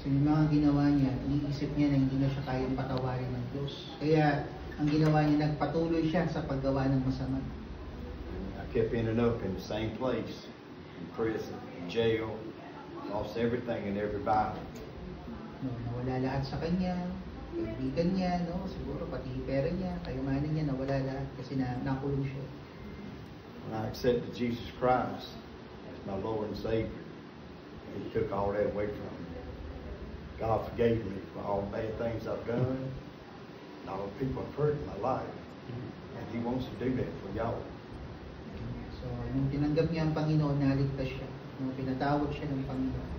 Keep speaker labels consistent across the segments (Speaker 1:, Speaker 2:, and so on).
Speaker 1: So yung mga ginawa niya, iniisip niya na hindi na siya kayang patawarin ng Diyos. Kaya ang ginawa niya, nagpatuloy siya sa paggawa ng masama.
Speaker 2: I kept ending up in the same place, in prison, in jail, lost everything and everybody.
Speaker 1: No, nawala lahat sa kanya, kaibigan niya, no? Siguro pati pera niya, kayamanan niya, nawala lahat kasi nakulong siya.
Speaker 2: When I accepted Jesus Christ as my Lord and Savior, He took all that away from me. God forgave me for all the bad things I've done, and all the people I've hurt in my life. And He wants to do that for y'all.
Speaker 1: So, nung tinanggap niya ang Panginoon, naligtas siya. Nung pinatawag siya ng Panginoon.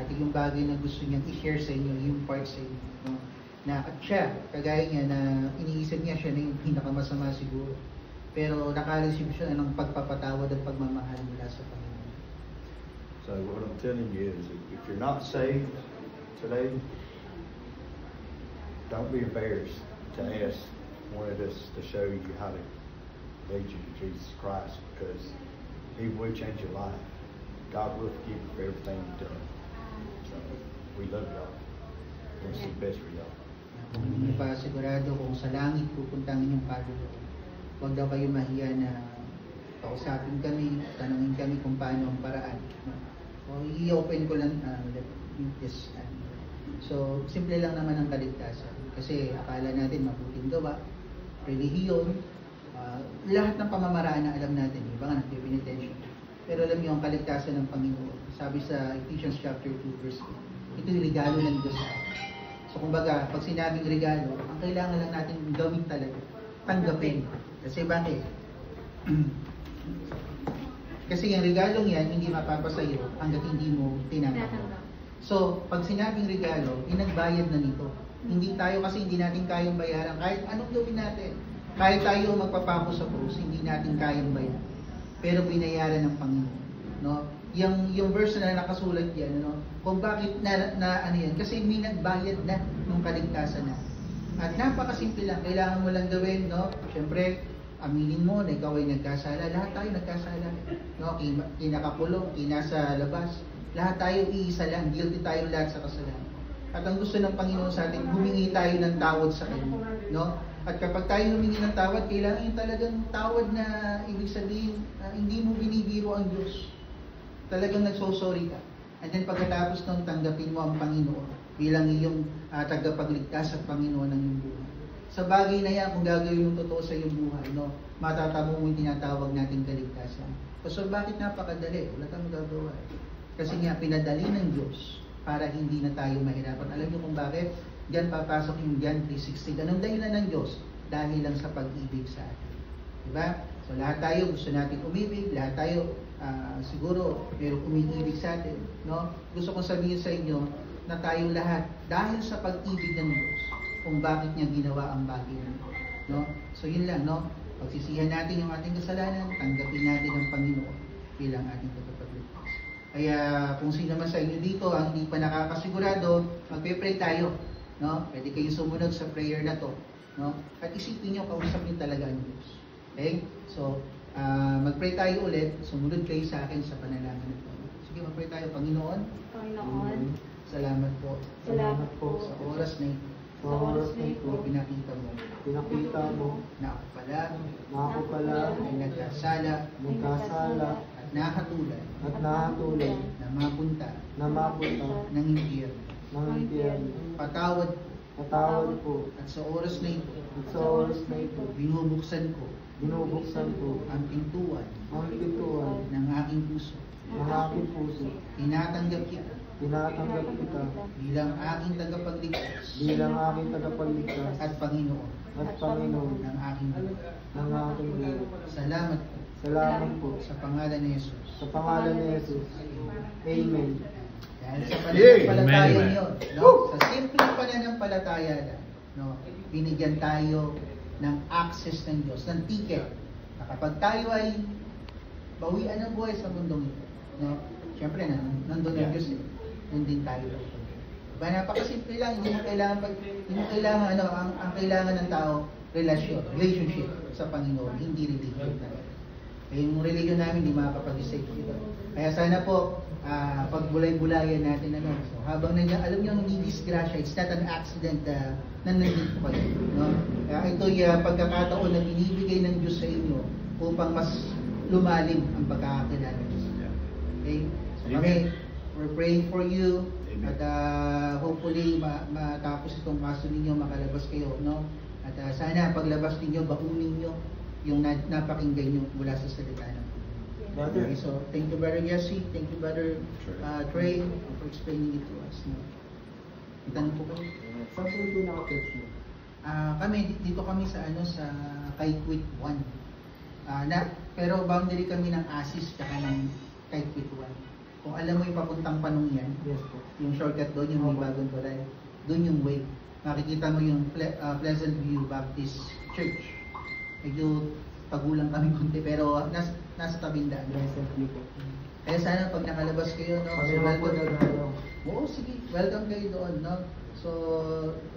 Speaker 1: At yung bagay na gusto niyang i-share sa inyo, yung part sa inyo. No? Na at siya, kagaya niya na iniisip niya siya na yung pinakamasama siguro. Pero nakareceive siya ng pagpapatawad at pagmamahal mula sa Panginoon.
Speaker 2: So what I'm telling you is, if you're not saved today, don't be embarrassed to ask one of us to show you how to lead you to Jesus Christ, because He will change your life. God will forgive you for everything you've done. So we love y'all. We want to see the best for y'all.
Speaker 1: Kung hindi pa sigurado kung sa langit pupunta ang inyong kaluluwa, huwag daw kayo mahiya na kausapin kami, tanungin kami kung paano ang paraan. So, i-open ko lang this. So, simple lang naman ang kaligtasan. Kasi akala natin mabuting gawa, relihiyon, lahat ng pamamaraan na alam natin, iba nga nagpipinitensyon. Pero alam niyo ang kaligtasan ng Panginoon. Sabi sa Ephesians chapter 2 verse 8, ito yung regalo ng Diyos sa atin. So kumbaga, pag sinabing regalo, ang kailangan lang natin gawin talaga, tanggapin. Kasi bakit? Kasi yung regalong yan, hindi mapapasayo hanggat hindi mo tinatanggap. So, pag sinabing regalo, inagbayad na nito. Hindi tayo kasi hindi natin kayang bayaran. Kahit anong gawin natin, kahit tayo magpapako sa krus, hindi natin kayang bayaran. Pero binayaran ng Panginoon. No? Yung verse na nakasulat yan, no? Kung bakit ano yan, kasi may nagbayad na ng kaligtasan na. At napakasimple lang, kailangan mo lang gawin, no? Siyempre, aminin mo na ikaw ay nagkasala. Lahat tayo nagkasala. No? Kinakakulong, kinasa labas. Lahat tayo iisa lang, guilty tayo lahat sa kasalanan. At ang gusto ng Panginoon sa atin, humingi tayo ng tawad sa Kanya. No? At kapag tayo humingi ng tawad, kailangan yung talagang tawad na ibig sabihin, hindi mo binibiro ang Diyos. Talagang nagsosorry ka. And then pagkatapos nung tanggapin mo ang Panginoon bilang iyong tagapagligtas at Panginoon ng iyong buhay. Sa bagay na yan, kung gagawin yung totoo sa iyong buhay, no, matatamo mo yung tinatawag nating kaligtasan. So bakit napakadali? Wala kang gagawa. Kasi nga pinadali ng Diyos para hindi na tayo mahirapan. Alam niyo kung bakit? Diyan papasok yung John 3:16. Anong dahilan ng Diyos? Dahil lang sa pag-ibig sa atin. Diba? So lahat tayo gusto natin umibig, lahat tayo siguro merong umiibig sa atin. No? Gusto kong sabihin sa inyo na tayong lahat, dahil sa pag-ibig ng Diyos, kung bakit niya ginawa ang bagay na ito. No? So yun lang, no? Pagsisihan natin yung ating kasalanan, tanggapin natin ang Panginoon bilang ating tagapagligtas. Kaya kung sino man sa inyo dito ang hindi pa nakakasigurado, magpe-pray tayo. No? Pwede kayo sumunod sa prayer na to. No? At isipin nyo, kausap nyo talaga ang Diyos. Okay? So, mag-pray tayo ulit. Sumunod kayo sa akin sa panalangin na to. Sige, mag-pray tayo. Panginoon, salamat po.
Speaker 3: Salamat po
Speaker 1: Sa oras na ito.
Speaker 3: sa oras na ito.
Speaker 1: Pinakita mo na ako pala ay nagkasala at nakatulad na mapunta ng impyerno. Patawad
Speaker 3: po.
Speaker 1: at sa oras na ito, binubuksan ko ang pintuan ng aking puso. Tinatanggap kita bilang aking tagapagligtas at Panginoon ng aking buhay. Salamat po sa pangalan ni Jesus. Amen. Dahil sa pananampalataya niyo, no? Sa simpleng pananampalataya lang, no? Binigyan tayo ng access ng Diyos, ng ticket, na kapag tayo ay bawian ng buhay sa mundong ito, no? Siyempre, nandun ang Diyos, nandun din tayo. Diba, napakasimple lang, hindi mo kailangan, ang kailangan ng tao, relationship sa Panginoon, hindi religion talaga. Eh, yung religion namin hindi makakapag-decide dito. Kaya sana po, pagbulay-bulayan natin ano. So, habang nandiyan, alam niyo, hindi disgrasya, it's not an accident na nandito kayo. No? Kaya ito yung pagkakataon na binibigay ng Diyos sa inyo upang mas lumalim ang pagkakakilala Diyos. Okay? So kami, we're praying for you.
Speaker 2: Amen.
Speaker 1: At hopefully matapos itong kaso ninyo, makalabas kayo, no? At sana paglabas ninyo, baunin nyo yung napakinggan nyo mula sa salita ng
Speaker 3: Brother.
Speaker 1: Okay, so thank you Brother Yasi, thank you Brother Trey for explaining it to us. No? Itanong po kayo.
Speaker 3: Saan po yung pinaka-church mo?
Speaker 1: Kami dito kami sa sa Kaikwit 1. Pero boundary kami ng Asis at ng Kaikwit 1. Kung alam mo yung papuntang Panong yan,
Speaker 3: Yes po.
Speaker 1: yung shortcut doon, yung may bagong tulay, doon yung way. Makikita mo yung Pleasant View Baptist Church. Medyo pagulang kami konti, pero nasa tabing daan.
Speaker 3: Recently po.
Speaker 1: Kaya sana pag nakalabas kayo, no?
Speaker 3: Kami naman po nagano.
Speaker 1: Oo, sige, welcome kayo doon, no? So,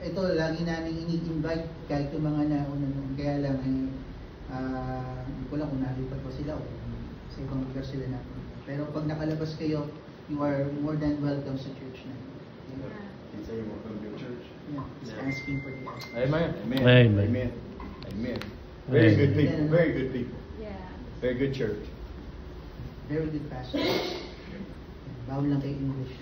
Speaker 1: ito, lagi namin ini-invite kahit yung mga nauna noon. Kaya lang, hindi ko lang kung nalipat pa sila o sa ibang lugar sila na. Pero pag nakalabas kayo, you are more than welcome sa church na.
Speaker 2: You say you want to come to church?
Speaker 1: Yeah, just asking for the
Speaker 4: Amen.
Speaker 2: Amen.
Speaker 4: Amen.
Speaker 2: Amen. Amen. Very good people.
Speaker 1: Amen.
Speaker 2: Very good people.
Speaker 5: Yeah.
Speaker 2: Very good church.
Speaker 1: Very good pastor. Bawal lang kay English.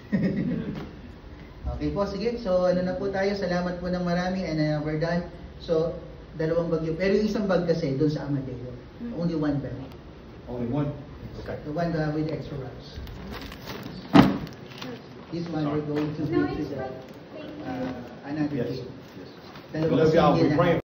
Speaker 1: Okay po, sige. So, ano na po tayo. Salamat po ng marami and we're done. So, dalawang bagyo. Pero yung isang bag kasi, doon sa Amadeo. Only one bag.
Speaker 2: Only one? Okay.
Speaker 1: The one with extra wraps. This one we're going to
Speaker 5: No,
Speaker 1: give to
Speaker 5: it's
Speaker 1: the
Speaker 5: fine. Thank you.
Speaker 1: another
Speaker 2: Yes.
Speaker 1: day.
Speaker 2: Yes. We
Speaker 1: Dalawang
Speaker 2: love y'all.
Speaker 1: single
Speaker 2: We
Speaker 1: na-
Speaker 2: praying